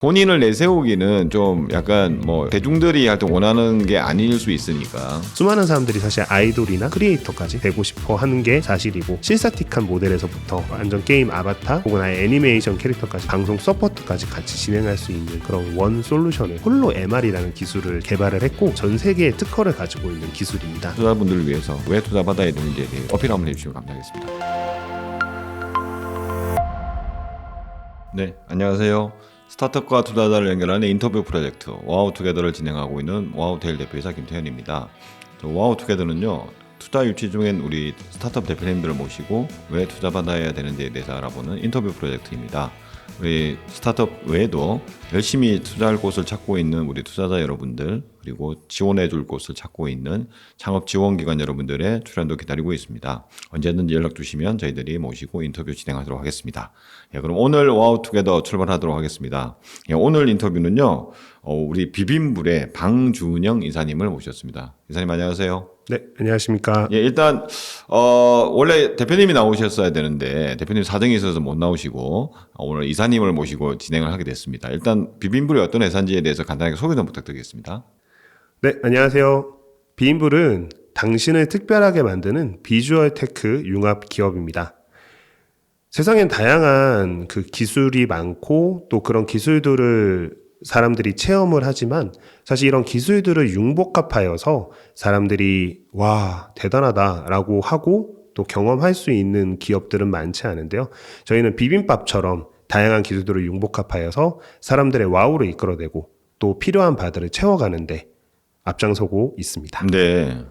본인을 내세우기는 좀 약간 뭐 대중들이 할 때 원하는 게 아닐 수 있으니까. 수많은 사람들이 사실 아이돌이나 크리에이터까지 되고 싶어 하는 게 사실이고, 실사틱한 모델에서부터 완전 게임 아바타 혹은 아예 애니메이션 캐릭터까지 방송 서포트까지 같이 진행할 수 있는 그런 원 솔루션을 홀로 MR이라는 기술을 개발을 했고 전 세계의 특허를 가지고 있는 기술입니다. 투자분들을 위해서 왜 투자받아야 되는지에 대해 어필 한번 해주시면 감사하겠습니다. 네, 안녕하세요. 스타트업과 투자자를 연결하는 인터뷰 프로젝트 와우투게더를 진행하고 있는 와우테일 대표이사 김태현입니다. 와우투게더는요, 투자 유치 중인 우리 스타트업 대표님들을 모시고 왜 투자받아야 되는지에 대해서 알아보는 인터뷰 프로젝트입니다. 우리 스타트업 외에도 열심히 투자할 곳을 찾고 있는 우리 투자자 여러분들, 그리고 지원해 줄 곳을 찾고 있는 창업 지원기관 여러분들의 출연도 기다리고 있습니다. 언제든지 연락 주시면 저희들이 모시고 인터뷰 진행하도록 하겠습니다. 예, 그럼 오늘 와우투게더 출발하도록 하겠습니다. 예, 오늘 인터뷰는요, 우리 비빔불의 방준영 이사님을 모셨습니다. 이사님 안녕하세요. 네, 안녕하십니까. 예, 일단 원래 대표님이 나오셨어야 되는데 대표님 사정이 있어서 못 나오시고 오늘 이사님을 모시고 진행을 하게 됐습니다. 일단 비빔불이 어떤 회사인지에 대해서 간단하게 소개 좀 부탁드리겠습니다. 네, 안녕하세요. 비인불은 당신을 특별하게 만드는 비주얼 테크 융합 기업입니다. 세상엔 다양한 그 기술이 많고 또 그런 기술들을 사람들이 체험을 하지만 사실 이런 기술들을 융복합하여서 사람들이 와 대단하다라고 하고 또 경험할 수 있는 기업들은 많지 않은데요. 저희는 비빔밥처럼 다양한 기술들을 융복합하여서 사람들의 와우를 이끌어내고 또 필요한 바들을 채워가는데 앞장서고 있습니다. 네.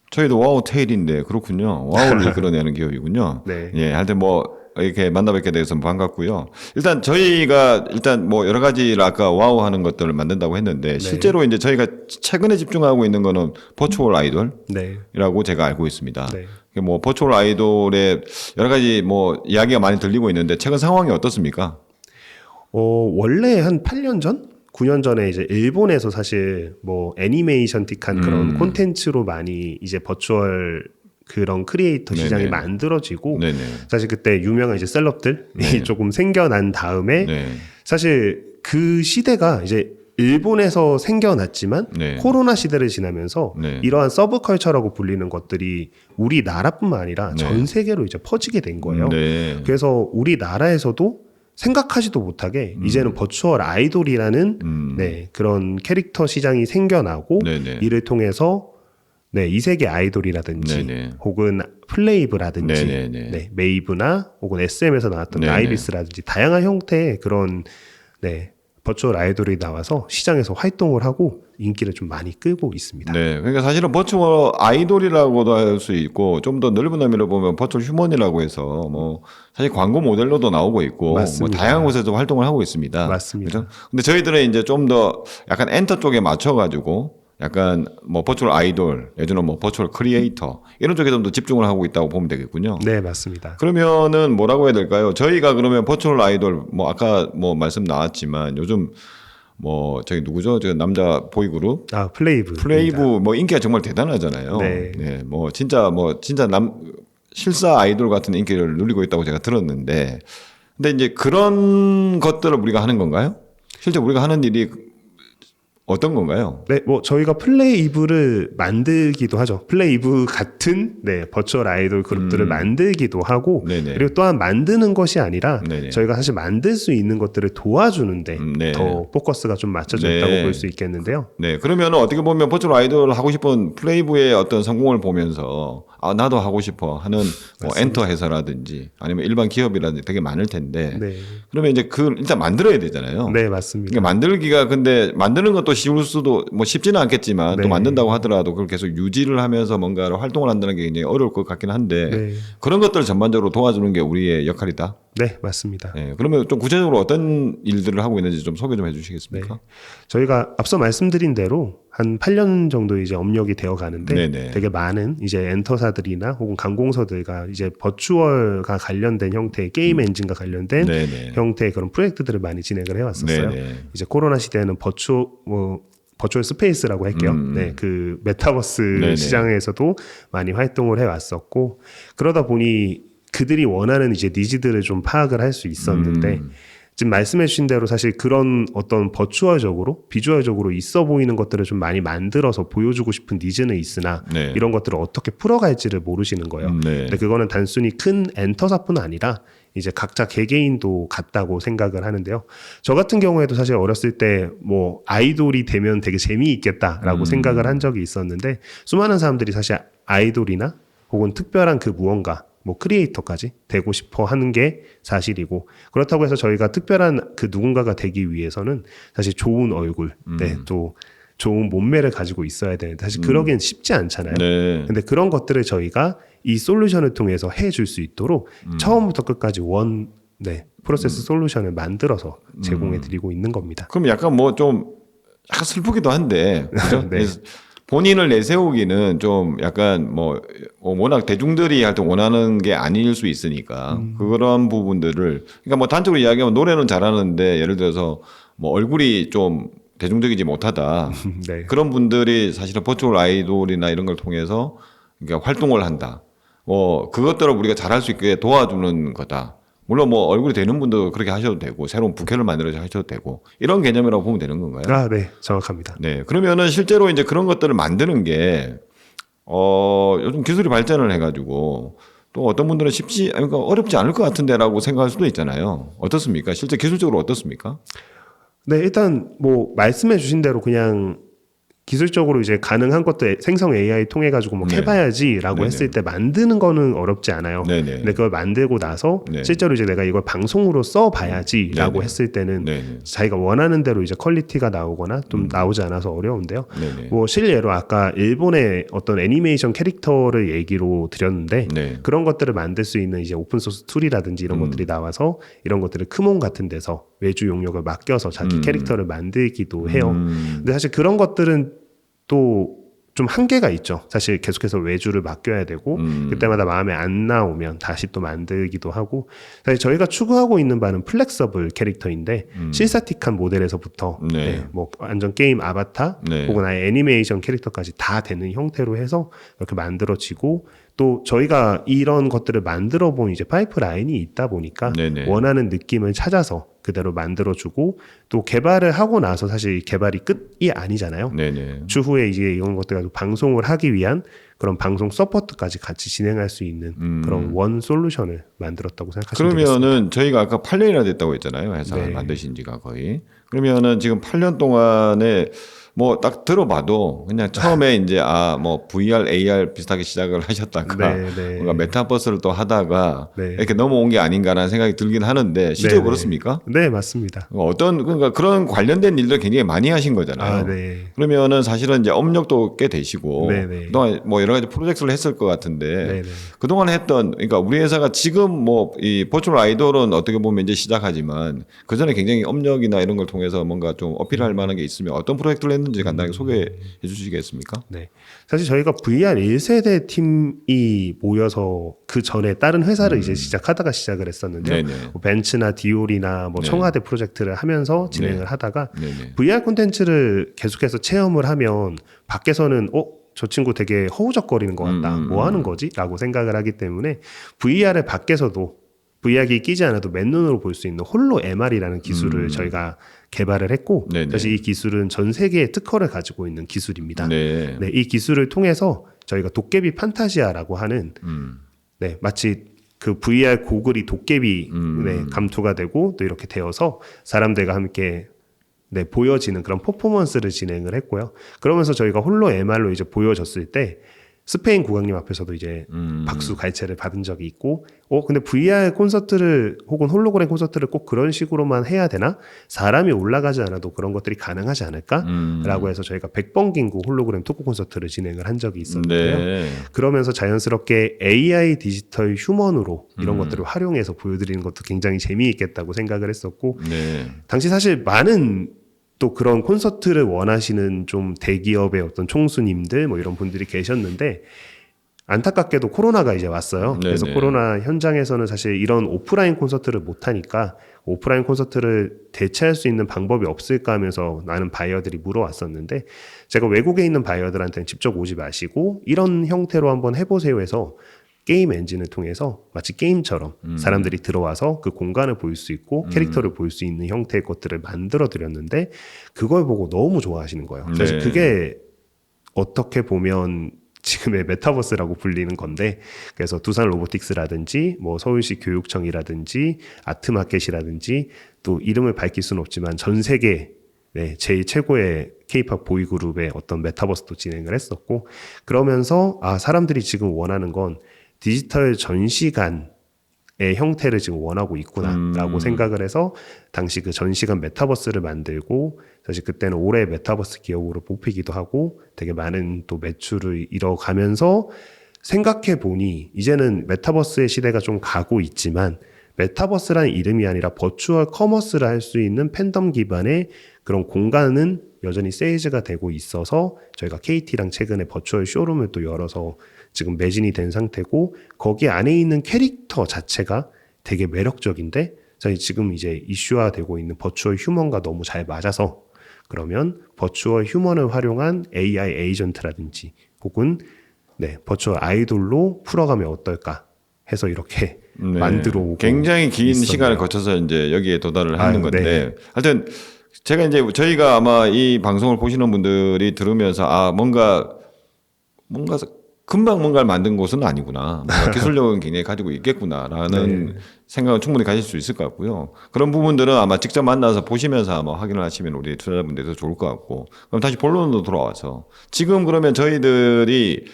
저희도 와우테일인데 그렇군요. 와우를 이끌어내는 기업이군요. 네. 예, 하여튼 뭐 이렇게 만나뵙게 돼서 반갑고요. 일단 저희가 뭐 여러 가지를 아까 와우 하는 것들을 만든다고 했는데 실제로 이제 저희가 최근에 집중하고 있는 거는 버추얼 아이돌이라고 제가 알고 있습니다. 네. 뭐 버추얼 아이돌의 여러 가지 뭐 이야기가 많이 들리고 있는데 최근 상황이 어떻습니까? 원래 한 8년 전? 9년 전에 이제 일본에서 사실 뭐 애니메이션틱한 그런 콘텐츠로 많이 이제 버추얼 그런 크리에이터 시장이 만들어지고 네네. 사실 그때 유명한 이제 셀럽들이 조금 생겨난 다음에 사실 그 시대가 이제 일본에서 생겨났지만 코로나 시대를 지나면서 이러한 서브컬처라고 불리는 것들이 우리나라뿐만 아니라 전 세계로 이제 퍼지게 된 거예요. 그래서 우리나라에서도 생각하지도 못하게 이제는 버추얼 아이돌이라는 그런 캐릭터 시장이 생겨나고 이를 통해서 이 세계 아이돌이라든지 혹은 플레이브라든지 메이브나 혹은 SM에서 나왔던 나이비스라든지 다양한 형태의 그런 버추얼 아이돌이 나와서 시장에서 활동을 하고 인기를 좀 많이 끌고 있습니다. 네, 그러니까 사실은 버추얼 아이돌이라고도 할 수 있고 좀 더 넓은 의미로 보면 버추얼 휴먼이라고 해서 뭐 사실 광고 모델로도 나오고 있고 뭐 다양한 곳에서 활동을 하고 있습니다. 맞습니다. 그렇죠? 근데 저희들은 이제 좀 더 약간 엔터 쪽에 맞춰가지고 약간 뭐 버추얼 아이돌, 예전에 뭐 버추얼 크리에이터 이런 쪽에 좀 더 집중을 하고 있다고 보면 되겠군요. 네, 맞습니다. 그러면은 뭐라고 해야 될까요? 저희가 그러면 버추얼 아이돌 뭐 아까 뭐 말씀 나왔지만 요즘 뭐 저기 누구죠? 저 남자 보이그룹 플레이브 뭐 인기가 정말 대단하잖아요. 네, 뭐 진짜 실사 아이돌 같은 인기를 누리고 있다고 제가 들었는데, 근데 이제 그런 것들을 우리가 하는 건가요? 실제 우리가 하는 일이 어떤 건가요? 네, 뭐 저희가 플레이브를 만들기도 하죠. 플레이브 같은 버추얼 아이돌 그룹들을 만들기도 하고 그리고 또한 만드는 것이 아니라 저희가 사실 만들 수 있는 것들을 도와주는데 더 포커스가 좀 맞춰져 있다고 볼 수 있겠는데요. 네, 그러면 어떻게 보면 버추얼 아이돌 하고 싶은 플레이브의 어떤 성공을 보면서 아 나도 하고 싶어 하는 뭐 엔터 회사라든지 아니면 일반 기업이라든지 되게 많을 텐데 그러면 이제 일단 만들어야 되잖아요. 네, 맞습니다. 그러니까 만들기가 근데 만드는 것도 쉬울 수도 뭐 쉽지는 않겠지만 또 만든다고 하더라도 그걸 계속 유지를 하면서 뭔가를 활동을 한다는 게 굉장히 어려울 것 같긴 한데 그런 것들을 전반적으로 도와주는 게 우리의 역할이다. 네, 맞습니다. 네, 그러면 좀 구체적으로 어떤 일들을 하고 있는지 좀 소개 좀 해주시겠습니까? 저희가 앞서 말씀드린 대로 한 8년 정도 이제 업력이 되어 가는데 되게 많은 이제 엔터사들이나 혹은 강공서들과 이제 버추얼과 관련된 형태의 게임 엔진과 관련된 형태의 그런 프로젝트들을 많이 진행을 해왔었어요. 이제 코로나 시대에는 버추얼 스페이스라고 할게요. 그 메타버스 시장에서도 많이 활동을 해왔었고 그러다 보니 그들이 원하는 이제 니즈들을 좀 파악을 할 수 있었는데 지금 말씀해 주신 대로 사실 그런 어떤 버추얼적으로 비주얼적으로 있어 보이는 것들을 좀 많이 만들어서 보여주고 싶은 니즈는 있으나 네. 이런 것들을 어떻게 풀어갈지를 모르시는 거예요. 네. 근데 그거는 단순히 큰 엔터사뿐 아니라 이제 각자 개개인도 같다고 생각을 하는데요. 저 같은 경우에도 사실 어렸을 때 뭐 아이돌이 되면 되게 재미있겠다라고 생각을 한 적이 있었는데 수많은 사람들이 사실 아이돌이나 혹은 특별한 그 무언가 뭐 크리에이터까지 되고 싶어 하는 게 사실이고 그렇다고 해서 저희가 특별한 그 누군가가 되기 위해서는 사실 좋은 얼굴, 네, 또 좋은 몸매를 가지고 있어야 되는데 사실 그러기엔 쉽지 않잖아요. 네. 근데 그런 것들을 저희가 이 솔루션을 통해서 해줄 수 있도록 처음부터 끝까지 프로세스 솔루션을 만들어서 제공해 드리고 있는 겁니다. 그럼 약간 뭐 좀 약간 슬프기도 한데 그죠? 네. 본인을 내세우기는 좀 약간 뭐 워낙 대중들이 할 때 원하는 게 아닐 수 있으니까 그런 부분들을 그러니까 뭐 단적으로 이야기하면 노래는 잘하는데 예를 들어서 뭐 얼굴이 좀 대중적이지 못하다 네. 그런 분들이 사실은 버추얼 아이돌이나 이런 걸 통해서 그러니까 활동을 한다. 그것들을 우리가 잘할 수 있게 도와주는 거다. 물론 뭐 얼굴이 되는 분도 그렇게 하셔도 되고 새로운 부캐를 만들어서 하셔도 되고 이런 개념이라고 보면 되는 건가요? 아, 네, 정확합니다. 네, 그러면은 실제로 이제 그런 것들을 만드는 게 요즘 기술이 발전을 해가지고 또 어떤 분들은 그러니까 어렵지 않을 것 같은데라고 생각할 수도 있잖아요. 어떻습니까? 실제 기술적으로 어떻습니까? 네, 일단 뭐 말씀해 주신 대로 그냥 기술적으로 이제 가능한 것도 생성 AI 통해 가지고 뭐 네. 해봐야지라고 네네. 했을 때 만드는 거는 어렵지 않아요. 네네. 근데 그걸 만들고 나서 네. 실제로 이제 내가 이걸 방송으로 써봐야지라고 네네. 했을 때는 네네. 자기가 원하는 대로 이제 퀄리티가 나오거나 좀 나오지 않아서 어려운데요. 네네. 뭐 실례로 아까 일본의 어떤 애니메이션 캐릭터를 얘기로 드렸는데 네. 그런 것들을 만들 수 있는 이제 오픈소스 툴이라든지 이런 것들이 나와서 이런 것들을 크몬 같은 데서 외주 용역을 맡겨서 자기 캐릭터를 만들기도 해요. 근데 사실 그런 것들은 또 좀 한계가 있죠. 사실 계속해서 외주를 맡겨야 되고 그때마다 마음에 안 나오면 다시 또 만들기도 하고 사실 저희가 추구하고 있는 바는 플렉서블 캐릭터인데 실사틱한 모델에서부터 네. 뭐 완전 게임 아바타 네. 혹은 아예 애니메이션 캐릭터까지 다 되는 형태로 해서 이렇게 만들어지고 또 저희가 이런 것들을 만들어 본 이제 파이프라인이 있다 보니까 네네. 원하는 느낌을 찾아서 그대로 만들어주고 또 개발을 하고 나서 사실 개발이 끝이 아니잖아요. 네네. 추후에 이제 이런 것들 가지고 방송을 하기 위한 그런 방송 서포트까지 같이 진행할 수 있는 그런 원 솔루션을 만들었다고 생각하시면 되겠습니다. 그러면은 저희가 아까 8년이나 됐다고 했잖아요. 회사를 네. 만드신 지가 거의. 그러면은 지금 8년 동안에 뭐 딱 들어봐도 그냥 처음에 이제 뭐 VR, AR 비슷하게 시작을 하셨다가 네, 네. 뭔가 메타버스를 또 하다가 네. 이렇게 넘어온 게 아닌가라는 생각이 들긴 하는데 실제로 네, 네. 그렇습니까? 네, 맞습니다. 그러니까 그런 관련된 일들 굉장히 많이 하신 거잖아요. 아, 네. 그러면은 사실은 이제 업력도 꽤 되시고 네, 네. 그동안 뭐 여러 가지 프로젝트를 했을 것 같은데 네, 네. 그동안 했던 그러니까 우리 회사가 지금 뭐 이 버추얼 아이돌은 어떻게 보면 이제 시작하지만 그 전에 굉장히 업력이나 이런 걸 통해서 뭔가 좀 어필할 만한 게 있으면 어떤 프로젝트를 했는지 간단하게 소개해 주시겠습니까? 네. 사실 저희가 VR 1세대 팀이 모여서 그 전에 다른 회사를 이제 시작을 했었는데요. 네네. 뭐 벤츠나 디올이나 뭐 네. 청와대 프로젝트를 하면서 진행을 네. 하다가 네네. VR 콘텐츠를 계속해서 체험을 하면 밖에서는 저 친구 되게 허우적거리는 것 같다. 뭐 하는 거지? 라고 생각을 하기 때문에 VR을 밖에서도 VR이 끼지 않아도 맨눈으로 볼 수 있는 홀로 MR이라는 기술을 저희가 개발을 했고 네네. 사실 이 기술은 전 세계의 특허를 가지고 있는 기술입니다. 네. 네, 이 기술을 통해서 저희가 도깨비 판타지아라고 하는 네, 마치 그 VR 고글이 도깨비 네, 감투가 되고 또 이렇게 되어서 사람들과 함께 네, 보여지는 그런 퍼포먼스를 진행을 했고요. 그러면서 저희가 홀로 MR로 이제 보여줬을 때 스페인 국왕님 앞에서도 이제 박수 갈채를 받은 적이 있고, 근데 VR 콘서트를 혹은 홀로그램 콘서트를 꼭 그런 식으로만 해야 되나? 사람이 올라가지 않아도 그런 것들이 가능하지 않을까? 라고 해서 저희가 100번 긴구 홀로그램 토크 콘서트를 진행을 한 적이 있었는데요. 네. 그러면서 자연스럽게 AI 디지털 휴먼으로 이런 것들을 활용해서 보여드리는 것도 굉장히 재미있겠다고 생각을 했었고, 네. 당시 사실 많은 또 그런 콘서트를 원하시는 좀 대기업의 어떤 총수님들 뭐 이런 분들이 계셨는데 안타깝게도 코로나가 이제 왔어요. 네네. 그래서 코로나 현장에서는 사실 이런 오프라인 콘서트를 못 하니까 오프라인 콘서트를 대체할 수 있는 방법이 없을까 하면서 많은 바이어들이 물어왔었는데 제가 외국에 있는 바이어들한테는 직접 오지 마시고 이런 형태로 한번 해보세요 해서 게임 엔진을 통해서 마치 게임처럼 사람들이 들어와서 그 공간을 볼 수 있고 캐릭터를 볼 수 있는 형태의 것들을 만들어 드렸는데 그걸 보고 너무 좋아하시는 거예요. 사실 그게 어떻게 보면 지금의 메타버스라고 불리는 건데, 그래서 두산 로보틱스라든지 뭐 서울시 교육청이라든지 아트마켓이라든지 또 이름을 밝힐 수는 없지만 전 세계 제일 최고의 K-팝 보이그룹의 어떤 메타버스도 진행을 했었고, 그러면서 사람들이 지금 원하는 건 디지털 전시관의 형태를 지금 원하고 있구나라고 생각을 해서 당시 그 전시관 메타버스를 만들고, 사실 그때는 올해 메타버스 기업으로 뽑히기도 하고 되게 많은 또 매출을 이뤄가면서 생각해 보니 이제는 메타버스의 시대가 좀 가고 있지만 메타버스라는 이름이 아니라 버추얼 커머스를 할 수 있는 팬덤 기반의 그런 공간은 여전히 세일즈가 되고 있어서 저희가 KT랑 최근에 버추얼 쇼룸을 또 열어서 지금 매진이 된 상태고, 거기 안에 있는 캐릭터 자체가 되게 매력적인데 저희 지금 이제 이슈화되고 있는 버추얼 휴먼과 너무 잘 맞아서, 그러면 버추얼 휴먼을 활용한 AI 에이전트라든지 혹은 버추얼 아이돌로 풀어가면 어떨까 해서 이렇게 만들어 오고 굉장히 긴 있었네요. 시간을 거쳐서 이제 여기에 도달을 하는 건데, 하여튼 제가 이제 저희가 아마 이 방송을 보시는 분들이 들으면서 뭔가 금방 뭔가를 만든 곳은 아니구나, 뭔가 기술력은 굉장히 가지고 있겠구나라는 생각을 충분히 가질 수 있을 것 같고요. 그런 부분들은 아마 직접 만나서 보시면서 아마 확인을 하시면 우리 투자자분들도 좋을 것 같고, 그럼 다시 본론으로 돌아와서 지금 그러면 저희들이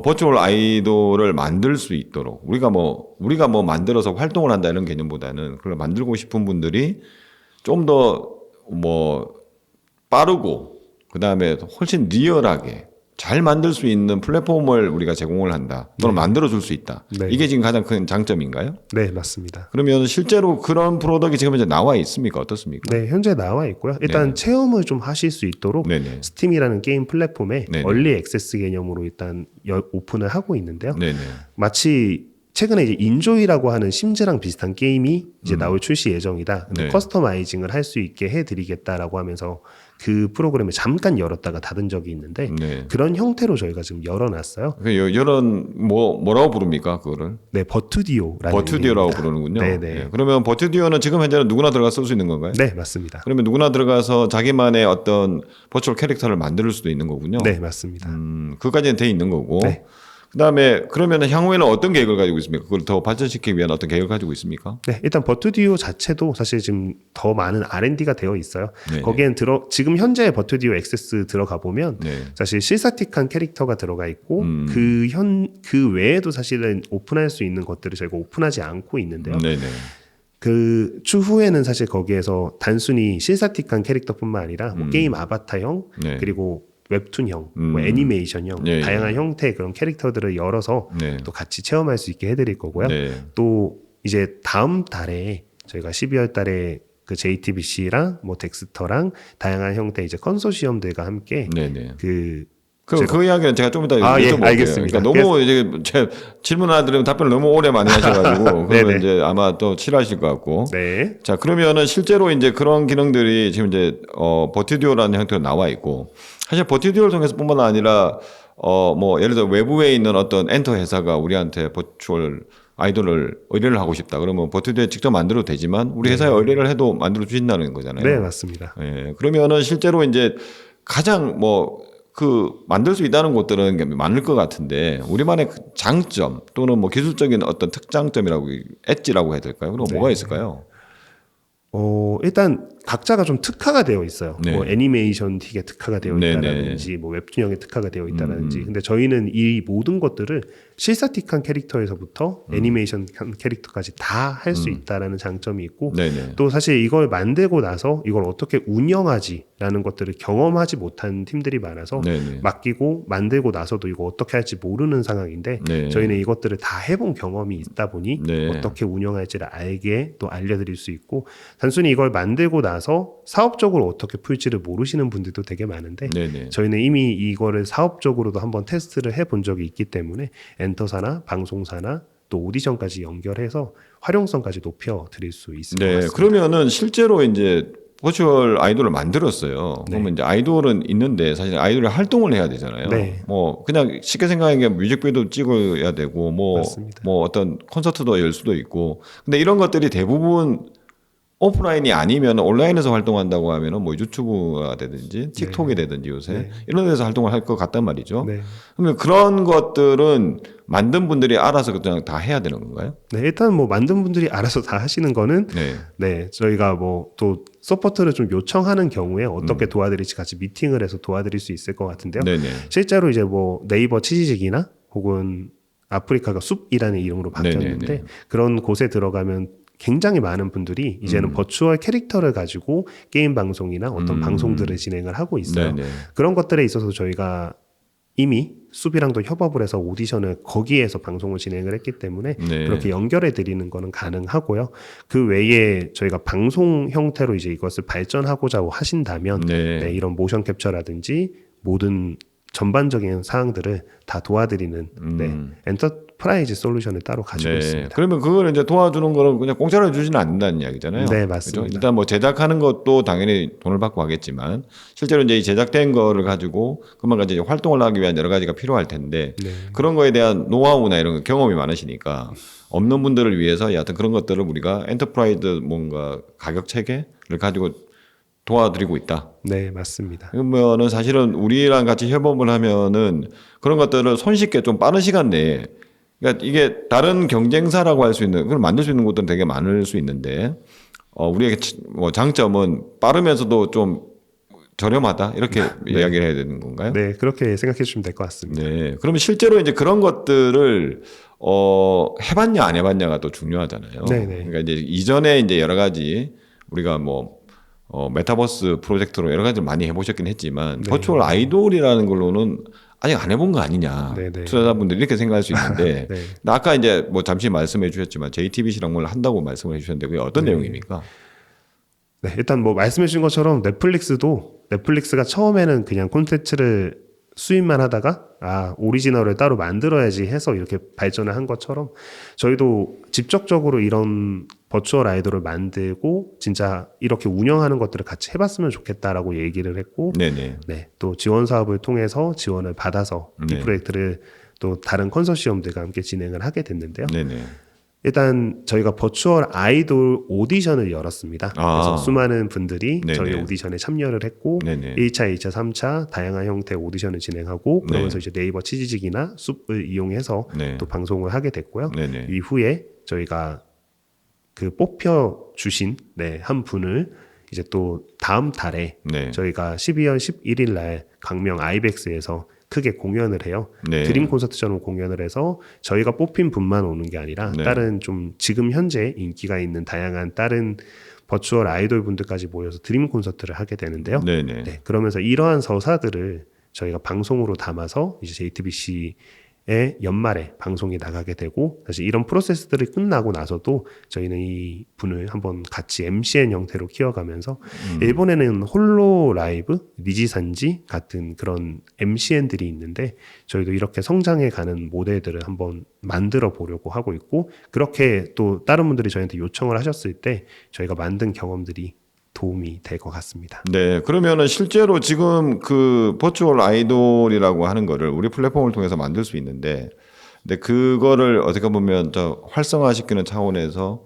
버추얼 아이돌을 만들 수 있도록 우리가 뭐 만들어서 활동을 한다 이런 개념보다는 그걸 만들고 싶은 분들이 좀 더 빠르고 그다음에 훨씬 리얼하게 잘 만들 수 있는 플랫폼을 우리가 제공을 한다, 또는 만들어줄 수 있다. 이게 지금 가장 큰 장점인가요? 네, 맞습니다. 그러면 실제로 그런 프로덕트가 지금 이제 나와 있습니까? 어떻습니까? 네, 현재 나와 있고요. 일단 체험을 좀 하실 수 있도록 스팀이라는 게임 플랫폼에 얼리 액세스 개념으로 일단 오픈을 하고 있는데요. 마치 최근에 이제 인조이라고 하는 심즈랑 비슷한 게임이 이제 나올 출시 예정이다. 근데 커스터마이징을 할 수 있게 해드리겠다라고 하면서 그 프로그램을 잠깐 열었다가 닫은 적이 있는데 그런 형태로 저희가 지금 열어놨어요. 뭐라고 부릅니까 그거를? 네, 버투디오라는 버투디오라고 부르는군요. 그러면 버투디오는 지금 현재는 누구나 들어가 쓸 수 있는 건가요? 네, 맞습니다. 그러면 누구나 들어가서 자기만의 어떤 버추얼 캐릭터를 만들 수도 있는 거군요. 네, 맞습니다. 그까지는 돼 있는 거고. 그다음에 그러면 향후에는 어떤 계획을 가지고 있습니까? 그걸 더 발전시키기 위한 어떤 계획을 가지고 있습니까? 네, 일단 버투디오 자체도 사실 지금 더 많은 R&D가 되어 있어요. 거기엔 지금 현재 버투디오 액세스 들어가 보면 사실 실사틱한 캐릭터가 들어가 있고 그 외에도 사실은 오픈할 수 있는 것들을 저희가 오픈하지 않고 있는데요. 그 추후에는 사실 거기에서 단순히 실사틱한 캐릭터뿐만 아니라 게임 아바타형 그리고 웹툰형, 뭐 애니메이션형, 다양한 형태의 그런 캐릭터들을 열어서 또 같이 체험할 수 있게 해드릴 거고요. 또 이제 다음 달에 저희가 12월 달에 그 JTBC랑 뭐 덱스터랑 다양한 형태 이제 컨소시엄들과 함께 그 이야기는 제가 좀 이따 여쭤볼게요. 알겠습니다. 그러니까 너무 이제 제 질문 하나 드리면 답변을 너무 오래 많이 하셔가지고 그러면 이제 아마 또 싫어하실 것 같고. 자, 그러면은 실제로 이제 그런 기능들이 지금 이제 버튜디오라는 형태로 나와 있고, 사실 버튜디오를 통해서뿐만 아니라 뭐 예를 들어 외부에 있는 어떤 엔터 회사가 우리한테 버추얼 아이돌을 의뢰를 하고 싶다. 그러면 버튜디오에 직접 만들어도 되지만 우리 회사에 의뢰를 해도 만들어 주신다는 거잖아요. 네, 맞습니다. 그러면은 실제로 이제 가장 만들 수 있다는 곳들은 많을 것 같은데, 우리만의 장점 또는 뭐 기술적인 어떤 특장점이라고, 엣지라고 해야 될까요? 그럼 뭐가 있을까요? 일단 각자가 좀 특화가 되어 있어요. 뭐 애니메이션 틱에 특화가 되어 있다라든지 뭐 웹툰형에 특화가 되어 있다라든지. 근데 저희는 이 모든 것들을 실사틱한 캐릭터에서부터 애니메이션 캐릭터까지 다 할 수 있다라는 장점이 있고, 또 사실 이걸 만들고 나서 이걸 어떻게 운영하지라는 것들을 경험하지 못한 팀들이 많아서 맡기고 만들고 나서도 이거 어떻게 할지 모르는 상황인데, 저희는 이것들을 다 해본 경험이 있다 보니 어떻게 운영할지를 알게 또 알려드릴 수 있고, 단순히 이걸 만들고 나서 사업적으로 어떻게 풀지를 모르시는 분들도 되게 많은데 저희는 이미 이거를 사업적으로도 한번 테스트를 해본 적이 있기 때문에 엔터사나 방송사나 또 오디션까지 연결해서 활용성까지 높여 드릴 수 있을 것 같습니다. 그러면은 실제로 이제 버추얼 아이돌을 만들었어요. 네. 그러면 이제 아이돌은 있는데 사실 아이돌이 활동을 해야 되잖아요. 네. 뭐 그냥 쉽게 생각하기에 뮤직비디오도 찍어야 되고 뭐 어떤 콘서트도 열 수도 있고. 근데 이런 것들이 대부분 오프라인이 아니면 온라인에서 활동한다고 하면은 뭐 유튜브가 되든지 틱톡이 되든지 요새 이런 데서 활동을 할 것 같단 말이죠. 그러면 그런 것들은 만든 분들이 알아서 그냥 다 해야 되는 건가요? 네, 일단 뭐 만든 분들이 알아서 다 하시는 거는 저희가 뭐 또 서포트를 좀 요청하는 경우에 어떻게 도와드릴지 같이 미팅을 해서 도와드릴 수 있을 것 같은데요. 실제로 이제 뭐 네이버 치지직이나 혹은 아프리카가 숲이라는 이름으로 바뀌었는데 그런 곳에 들어가면 굉장히 많은 분들이 이제는 버추얼 캐릭터를 가지고 게임 방송이나 어떤 방송들을 진행을 하고 있어요. 그런 것들에 있어서 저희가 이미 숲이랑도 협업을 해서 오디션을 거기에서 방송을 진행을 했기 때문에 그렇게 연결해 드리는 거는 가능하고요. 그 외에 저희가 방송 형태로 이제 이것을 발전하고자 하신다면 이런 모션 캡처라든지 모든 전반적인 사항들을 다 도와드리는 엔터프라이즈 솔루션을 따로 가지고 있습니다. 그러면 그걸 이제 도와주는 거는 그냥 공짜로 주지는 않는다는 이야기잖아요. 네, 맞습니다. 그렇죠? 일단 뭐 제작하는 것도 당연히 돈을 받고 하겠지만 실제로 이제 이 제작된 거를 가지고 그만 가지 활동을 하기 위한 여러 가지가 필요할 텐데 그런 거에 대한 노하우나 이런 경험이 많으시니까 없는 분들을 위해서 여하튼 그런 것들을 우리가 엔터프라이즈 뭔가 가격 체계를 가지고 도와드리고 있다. 네, 맞습니다. 그러면은 사실은 우리랑 같이 협업을 하면은 그런 것들을 손쉽게 좀 빠른 시간 내에 그러니까 이게 다른 경쟁사라고 할 수 있는 그걸 만들 수 있는 곳들은 되게 많을 수 있는데 우리에게 뭐 장점은 빠르면서도 좀 저렴하다 이렇게 이야기를 해야 되는 건가요? 네, 그렇게 생각해 주시면 될 것 같습니다. 네, 그러면 실제로 이제 그런 것들을 해봤냐 안 해봤냐가 또 중요하잖아요. 그러니까 이제 이전에 이제 여러 가지 우리가 뭐 메타버스 프로젝트로 여러 가지를 많이 해보셨긴 했지만 버추얼 아이돌이라는 걸로는 아직 안 해본 거 아니냐 투자자분들이 이렇게 생각할 수 있는데 아까 이제 뭐 잠시 말씀해 주셨지만 JTBC랑 뭘 한다고 말씀을 해주셨는데 그게 어떤 내용입니까? 네, 일단 뭐 말씀해 주신 것처럼 넷플릭스가 처음에는 그냥 콘텐츠를 수입만 하다가 오리지널을 따로 만들어야지 해서 이렇게 발전을 한 것처럼 저희도 직접적으로 이런 버추얼 아이돌을 만들고 진짜 이렇게 운영하는 것들을 같이 해봤으면 좋겠다라고 얘기를 했고 또 지원 사업을 통해서 지원을 받아서 이 프로젝트를 또 다른 컨소시엄들과 함께 진행을 하게 됐는데요. 일단 저희가 버추얼 아이돌 오디션을 열었습니다. 그래서 수많은 분들이 저희 오디션에 참여를 했고 1차, 2차, 3차 다양한 형태의 오디션을 진행하고 그러면서 이제 네이버 치지직이나 숲을 이용해서 또 방송을 하게 됐고요. 이후에 저희가 그 뽑혀 주신 한 분을 이제 또 다음 달에 저희가 12월 11일 날 광명 아이벡스에서 크게 공연을 해요. 드림 콘서트처럼 공연을 해서 저희가 뽑힌 분만 오는 게 아니라 다른 좀 지금 현재 인기가 있는 다양한 다른 버추얼 아이돌 분들까지 모여서 드림 콘서트를 하게 되는데요. 그러면서 이러한 서사들을 저희가 방송으로 담아서 이제 JTBC의 연말에 방송이 나가게 되고 사실 이런 프로세스들이 끝나고 나서도 저희는 이 분을 한번 같이 MCN 형태로 키워가면서 일본에는 홀로 라이브, 니지산지 같은 그런 MCN들이 있는데 저희도 이렇게 성장해가는 모델들을 한번 만들어 보려고 하고 있고 그렇게 또 다른 분들이 저희한테 요청을 하셨을 때 저희가 만든 경험들이 도움이 될 것 같습니다. 네, 그러면은 실제로 지금 그 버추얼 아이돌이라고 하는 거를 우리 플랫폼을 통해서 만들 수 있는데, 근데 그거를 어떻게 보면 저 활성화시키는 차원에서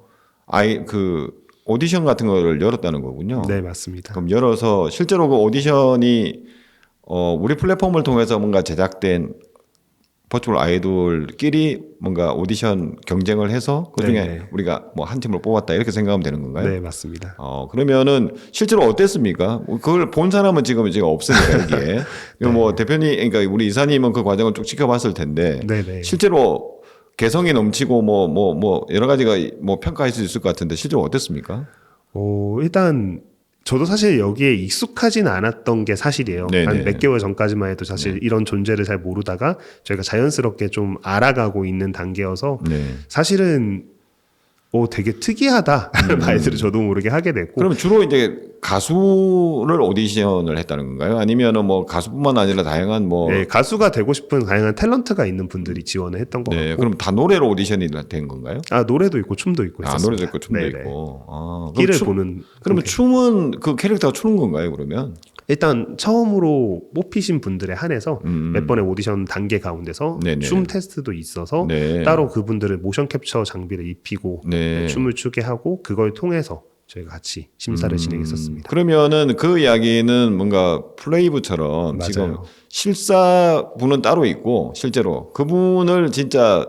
그 오디션 같은 거를 열었다는 거군요. 네, 맞습니다. 그럼 열어서 실제로 그 오디션이 우리 플랫폼을 통해서 뭔가 제작된 버추얼 아이돌끼리 뭔가 오디션 경쟁을 해서 그중에 우리가 뭐 한 팀을 뽑았다 이렇게 생각하면 되는 건가요? 네, 맞습니다. 그러면은 실제로 어땠습니까? 그걸 본 사람은 지금 없으니까 이게 뭐 대표님, 그러니까 우리 이사님은 그 과정을 쭉 지켜봤을 텐데 실제로 개성이 넘치고 뭐 여러 가지가 뭐 평가할 수 있을 것 같은데 실제로 어땠습니까? 일단 저도 사실 여기에 익숙하진 않았던 게 사실이에요. 한 몇 개월 전까지만 해도 사실 이런 존재를 잘 모르다가 저희가 자연스럽게 좀 알아가고 있는 단계여서 사실은 되게 특이하다라는 말들을 저도 모르게 하게 됐고. 그러면 주로 이제 가수를 오디션을 했다는 건가요? 아니면은 뭐 가수뿐만 아니라 다양한 뭐 네, 가수가 되고 싶은 다양한 탤런트가 있는 분들이 지원을 했던 거 같고. 그럼 다 노래로 오디션이 된 건가요? 노래도 있고 춤도 있고 있었습니다. 노래도 있고 춤도 있고. 끼를 보는. 그러면 춤은 그 캐릭터가 추는 건가요, 그러면? 일단 처음으로 뽑히신 분들에 한해서 몇 번의 오디션 단계 가운데서 춤 테스트도 있어서 따로 그분들을 모션 캡처 장비를 입히고 춤을 추게 하고 그걸 통해서 저희가 같이 심사를 진행했었습니다. 그러면은 그 이야기는 뭔가 플레이브처럼 맞아요. 지금 실사분은 따로 있고 실제로 그분을 진짜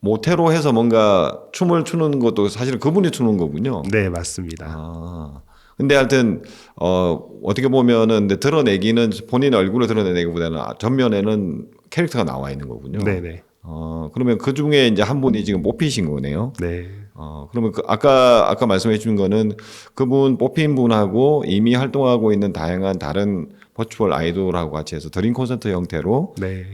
모태로 해서 뭔가 춤을 추는 것도 사실은 그분이 추는 거군요. 네, 맞습니다. 근데 하여튼 어떻게 보면은 드러내기는 본인 얼굴을 드러내기보다는 전면에는 캐릭터가 나와 있는 거군요. 네네. 그러면 그 중에 이제 한 분이 지금 뽑히신 거네요. 네. 그러면 아까 말씀해 주신 거는 그분 뽑힌 분하고 이미 활동하고 있는 다양한 다른 버추얼 아이돌하고 같이 해서 드림 콘서트 형태로. 네.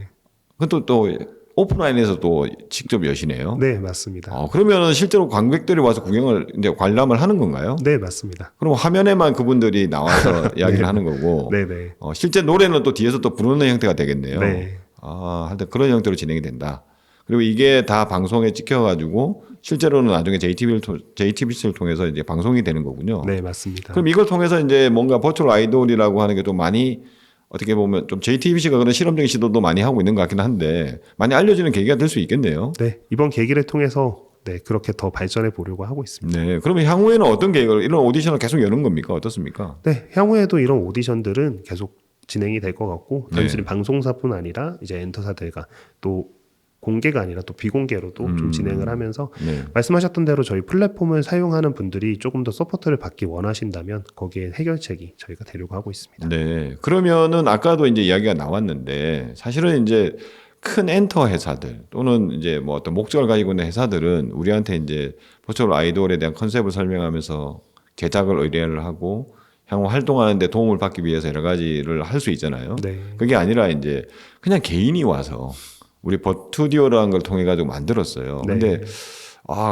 그것도 또 오프라인에서 또 직접 여시네요. 네, 맞습니다. 그러면 실제로 관객들이 와서 구경을 이제 관람을 하는 건가요? 네, 맞습니다. 그럼 화면에만 그분들이 나와서 이야기를 하는 거고. 네네. 실제 노래는 또 뒤에서 또 부르는 형태가 되겠네요. 네. 하여튼 그런 형태로 진행이 된다. 그리고 이게 다 방송에 찍혀가지고 실제로는 나중에 JTBC를 통해서 이제 방송이 되는 거군요. 네, 맞습니다. 그럼 이걸 통해서 이제 뭔가 버추얼 아이돌이라고 하는 게 좀 많이 어떻게 보면 좀 JTBC가 그런 실험적인 시도도 많이 하고 있는 것 같긴 한데 많이 알려지는 계기가 될 수 있겠네요. 네, 이번 계기를 통해서 그렇게 더 발전해 보려고 하고 있습니다. 네, 그러면 향후에는 어떤 계획을 이런 오디션을 계속 여는 겁니까? 어떻습니까? 네, 향후에도 이런 오디션들은 계속 진행이 될 것 같고 단순히 방송사뿐 아니라 이제 엔터사들과 또 공개가 아니라 또 비공개로도 좀 진행을 하면서 말씀하셨던 대로 저희 플랫폼을 사용하는 분들이 조금 더 서포트를 받기 원하신다면 거기에 해결책이 저희가 되려고 하고 있습니다. 네. 그러면은 아까도 이제 이야기가 나왔는데 사실은 이제 큰 엔터 회사들 또는 이제 뭐 어떤 목적을 가지고 있는 회사들은 우리한테 이제 버추얼 아이돌에 대한 컨셉을 설명하면서 제작을 의뢰를 하고 향후 활동하는데 도움을 받기 위해서 여러 가지를 할 수 있잖아요. 네. 그게 아니라 이제 그냥 개인이 와서 우리 버투디오라는 걸 통해 가지고 만들었어요. 근데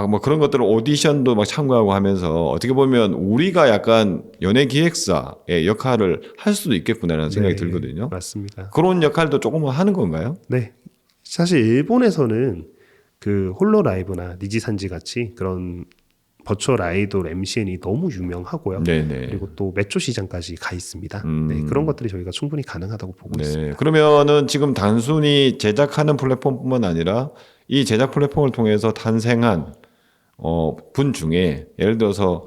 뭐 그런 것들을 오디션도 막 참가하고 하면서 어떻게 보면 우리가 약간 연예 기획사의 역할을 할 수도 있겠구나라는 생각이 들거든요. 맞습니다. 그런 역할도 조금 하는 건가요? 네. 사실 일본에서는 그 홀로라이브나 니지산지 같이 그런 버추얼 아이돌 MCN이 너무 유명하고요. 네네. 그리고 또 매초 시장까지 가 있습니다. 네, 그런 것들이 저희가 충분히 가능하다고 보고 있습니다. 그러면은 지금 단순히 제작하는 플랫폼뿐만 아니라 이 제작 플랫폼을 통해서 탄생한 분 중에 예를 들어서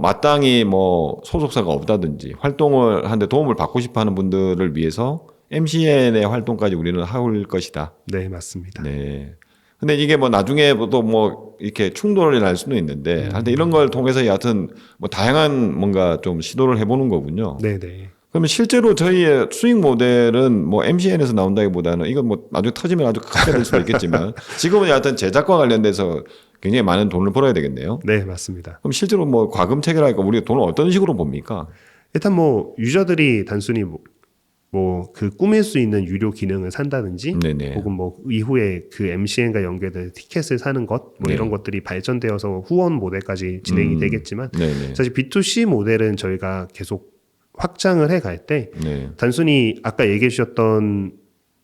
마땅히 뭐 소속사가 없다든지 활동을 하는데 도움을 받고 싶어하는 분들을 위해서 MCN의 활동까지 우리는 할 것이다. 네, 맞습니다. 네. 근데 이게 뭐 나중에 또 뭐 이렇게 충돌이 날 수는 있는데 하여튼 이런 걸 통해서 여하튼 뭐 다양한 뭔가 좀 시도를 해보는 거군요. 네네. 그러면 실제로 저희의 수익 모델은 뭐 MCN에서 나온다기보다는 이건 뭐 나중에 터지면 아주 크게 될 수도 있겠지만 지금은 여하튼 제작과 관련돼서 굉장히 많은 돈을 벌어야 되겠네요. 네, 맞습니다. 그럼 실제로 뭐 과금 체계랄까 우리가 돈을 어떤 식으로 봅니까? 일단 뭐 유저들이 단순히 뭐 그 꾸밀 수 있는 유료 기능을 산다든지 혹은 뭐 이후에 그 MCN과 연계된 티켓을 사는 것 뭐 이런 것들이 발전되어서 후원 모델까지 진행이 되겠지만 사실 B2C 모델은 저희가 계속 확장을 해갈 때 단순히 아까 얘기해 주셨던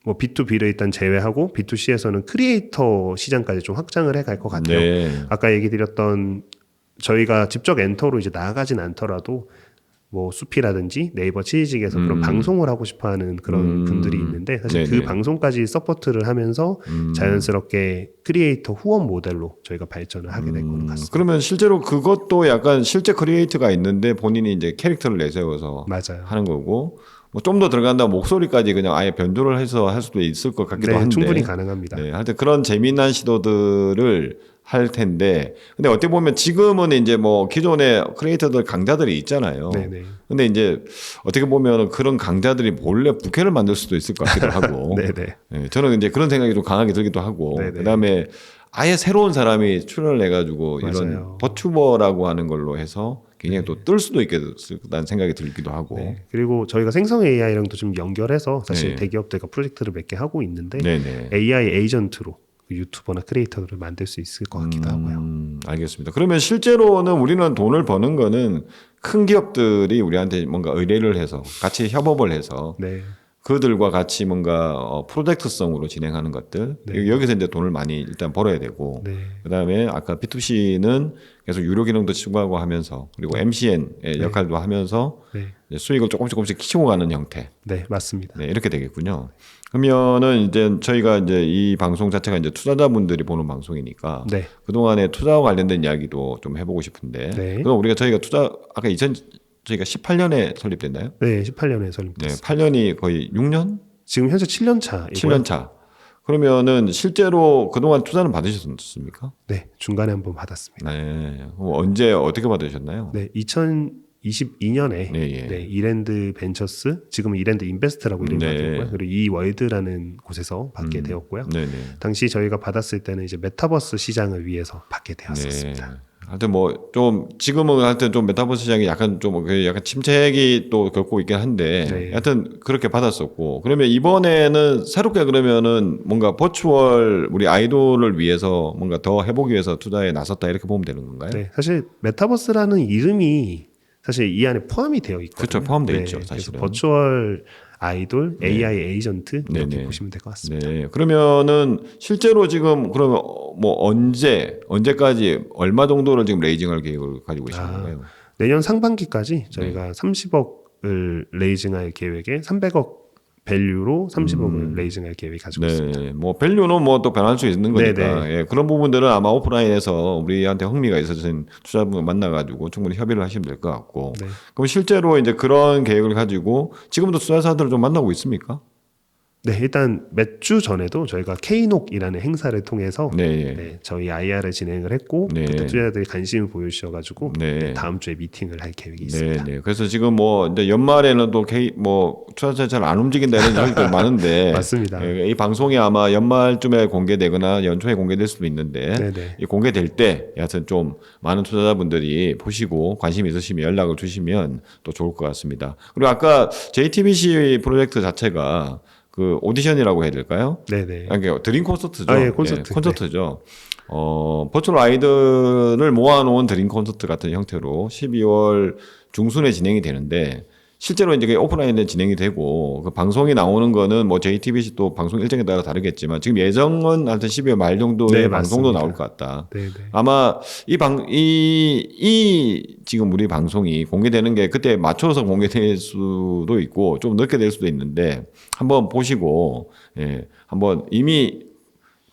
뭐 B2B를 일단 제외하고 B2C에서는 크리에이터 시장까지 좀 확장을 해갈 것 같아요. 아까 얘기 드렸던 저희가 직접 엔터로 이제 나아가진 않더라도 뭐 수피라든지 네이버 치즈직에서 그런 방송을 하고 싶어하는 그런 분들이 있는데 사실 그 방송까지 서포트를 하면서 자연스럽게 크리에이터 후원 모델로 저희가 발전을 하게 될 것 같습니다. 그러면 실제로 그것도 약간 실제 크리에이터가 있는데 본인이 이제 캐릭터를 내세워서 하는 거고 뭐 좀 더 들어간다면 목소리까지 그냥 아예 변조를 해서 할 수도 있을 것 같기도 한데 충분히 가능합니다. 하여튼 그런 재미난 시도들을 할 텐데 근데 어떻게 보면 지금은 이제 뭐 기존의 크리에이터들 강자들이 있잖아요. 근데 이제 어떻게 보면 그런 강자들이 몰래 부캐를 만들 수도 있을 것 같기도 하고 저는 이제 그런 생각이 좀 강하게 들기도 하고 그다음에 아예 새로운 사람이 출연을 해가지고 이런 버튜버라고 하는 걸로 해서 굉장히 또 뜰 수도 있겠다는 생각이 들기도 하고 그리고 저희가 생성 AI랑도 좀 연결해서 사실 대기업들과 프로젝트를 몇 개 하고 있는데 AI 에이전트로 유튜버나 크리에이터를 만들 수 있을 것 같기도 하고요. 알겠습니다. 그러면 실제로는 우리는 돈을 버는 거는 큰 기업들이 우리한테 뭔가 의뢰를 해서 같이 협업을 해서 네. 그들과 같이 뭔가 프로젝트성으로 진행하는 것들 네. 여기서 이제 돈을 많이 일단 벌어야 되고 네. 그다음에 아까 B2C는 계속 유료 기능도 추가하고 하면서 그리고 MCN의 역할도 하면서 이제 수익을 조금씩 키우고 가는 형태. 네, 맞습니다. 네, 이렇게 되겠군요. 그러면은 이제 저희가 이제 이 방송 자체가 이제 투자자분들이 보는 방송이니까 그동안에 투자와 관련된 이야기도 좀 해보고 싶은데 그럼 저희가 투자 아까 저희가 18년에 설립됐나요? 네, 18년에 설립됐습니다. 네, 8년이 거의 6년? 지금 현재 7년 차. 7년 차. 그러면은 실제로 그동안 투자는 받으셨습니까? 네, 중간에 한번 받았습니다. 네. 언제 어떻게 받으셨나요? 네, 2022년에 이랜드 벤처스, 지금은 이랜드 인베스트라고 이름이 바뀌었고요. 그리고 이월드라는 곳에서 받게 되었고요. 당시 저희가 받았을 때는 이제 메타버스 시장을 위해서 받게 되었습니다. 하여튼 뭐 좀 지금은 하여튼 좀 메타버스 시장이 약간 좀 약간 침체기 또 겪고 있긴 한데 하여튼 그렇게 받았었고 그러면 이번에는 새롭게 그러면은 뭔가 버추얼 우리 아이돌을 위해서 뭔가 더 해보기 위해서 투자에 나섰다 이렇게 보면 되는 건가요? 네, 사실 메타버스라는 이름이 사실 이 안에 포함이 되어 있거든요. 그렇죠, 포함되어 있죠. 사실은. 그래서 버추얼 아이돌, AI 에이전트 이렇게 보시면 될 것 같습니다. 네. 그러면은 실제로 지금 그러면 뭐 언제까지 얼마 정도를 지금 레이징할 계획을 가지고 계신 건가요? 내년 상반기까지 저희가 30억을 레이징할 계획에 300억 밸류로 30억을 레이징할 계획이 가지고 있습니다. 뭐 밸류는 뭐 또 변할 수 있는 거니까 예, 그런 부분들은 아마 오프라인에서 우리한테 흥미가 있으신 투자분 만나가지고 충분히 협의를 하시면 될 것 같고. 그럼 실제로 이제 그런 계획을 가지고 지금도 투자사들을 좀 만나고 있습니까? 네, 일단 몇 주 전에도 저희가 K녹이라는 행사를 통해서 저희 IR을 진행을 했고 그때 투자자들이 관심을 보여주셔가지고 다음 주에 미팅을 할 계획이 있습니다. 그래서 지금 뭐 이제 연말에는 또 뭐 투자자 잘 안 움직인다 이런 이야기들 많은데 맞습니다. 이 방송이 아마 연말쯤에 공개되거나 연초에 공개될 수도 있는데 이 공개될 때 여하튼 좀 많은 투자자분들이 보시고 관심 있으시면 연락을 주시면 또 좋을 것 같습니다. 그리고 아까 JTBC 프로젝트 자체가 그 오디션이라고 해야 될까요? 그러니까 드림 콘서트죠. 콘서트죠. 버추얼 아이돌을 모아놓은 드림 콘서트 같은 형태로 12월 중순에 진행이 되는데 실제로 이제 오프라인에 진행이 되고 그 방송이 나오는 거는 뭐 JTBC 또 방송 일정에 따라 다르겠지만 지금 예정은 하여튼 12월 말 정도에 방송도 나올 것 같다. 아마 이 지금 우리 방송이 공개되는 게 그때 맞춰서 공개될 수도 있고 좀 늦게 될 수도 있는데 한번 보시고 한번 이미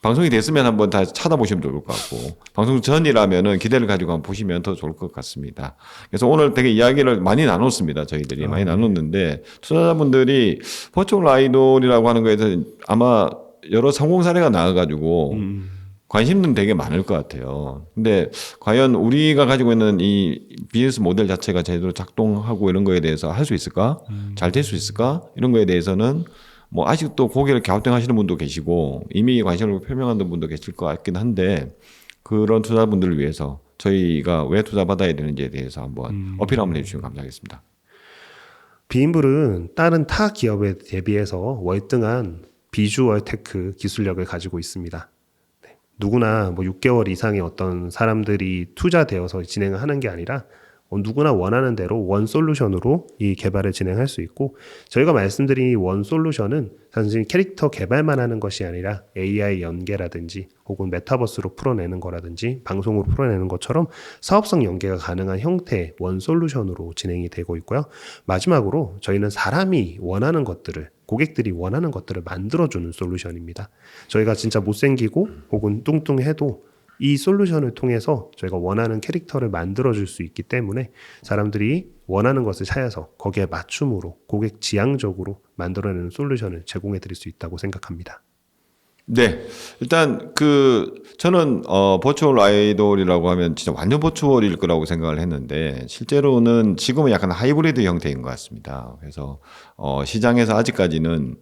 방송이 됐으면 한번 다 찾아보시면 좋을 것 같고 방송 전이라면은 기대를 가지고 한번 보시면 더 좋을 것 같습니다. 그래서 오늘 되게 이야기를 많이 나눴습니다. 저희들이 많이 나눴는데 투자자분들이 버추얼 아이돌이라고 하는 거에 대해서 아마 여러 성공 사례가 나와가지고 관심은 되게 많을 것 같아요. 근데 과연 우리가 가지고 있는 이 비즈니스 모델 자체가 제대로 작동하고 이런 거에 대해서 할 수 있을까? 잘 될 수 있을까? 이런 거에 대해서는 뭐 아직도 고개를 갸우뚱하시는 분도 계시고 이미 관심을 표명하는 분도 계실 것 같긴 한데 그런 투자분들을 위해서 저희가 왜 투자받아야 되는지에 대해서 한번 어필 한번 해주시면 감사하겠습니다. 비인블은 다른 타 기업에 대비해서 월등한 비주얼 테크 기술력을 가지고 있습니다. 누구나 뭐 6개월 이상의 어떤 사람들이 투자되어서 진행을 하는 게 아니라 누구나 원하는 대로 원 솔루션으로 이 개발을 진행할 수 있고 저희가 말씀드린 이 원 솔루션은 단순히 캐릭터 개발만 하는 것이 아니라 AI 연계라든지 혹은 메타버스로 풀어내는 거라든지 방송으로 풀어내는 것처럼 사업성 연계가 가능한 형태의 원 솔루션으로 진행이 되고 있고요. 마지막으로 저희는 사람이 원하는 것들을 고객들이 원하는 것들을 만들어주는 솔루션입니다. 저희가 진짜 못생기고 혹은 뚱뚱해도 이 솔루션을 통해서 저희가 원하는 캐릭터를 만들어줄 수 있기 때문에 사람들이 원하는 것을 찾아서 거기에 맞춤으로 고객 지향적으로 만들어내는 솔루션을 제공해 드릴 수 있다고 생각합니다. 네, 일단 저는 버추얼 아이돌이라고 하면 진짜 완전 버추얼일 거라고 생각을 했는데 실제로는 지금은 약간 하이브리드 형태인 것 같습니다. 그래서 시장에서 아직까지는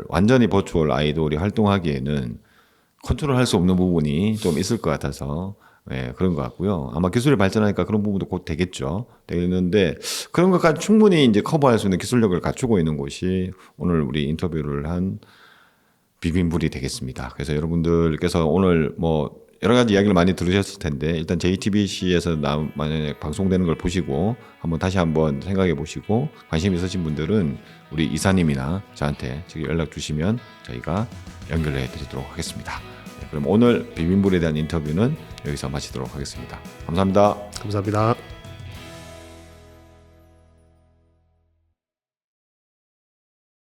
완전히 버추얼 아이돌이 활동하기에는 컨트롤할 수 없는 부분이 좀 있을 것 같아서 그런 것 같고요. 아마 기술이 발전하니까 그런 부분도 곧 되겠는데 그런 것까지 충분히 이제 커버할 수 있는 기술력을 갖추고 있는 곳이 오늘 우리 인터뷰를 한 비빔불이 되겠습니다. 그래서 여러분들께서 오늘 뭐 여러 가지 이야기를 많이 들으셨을 텐데 일단 JTBC에서 만약에 방송되는 걸 보시고 다시 한번 생각해 보시고 관심 있으신 분들은 우리 이사님이나 저한테 연락 주시면 저희가 연결해 드리도록 하겠습니다. 네, 그럼 오늘 비빔불에 대한 인터뷰는 여기서 마치도록 하겠습니다. 감사합니다. 감사합니다.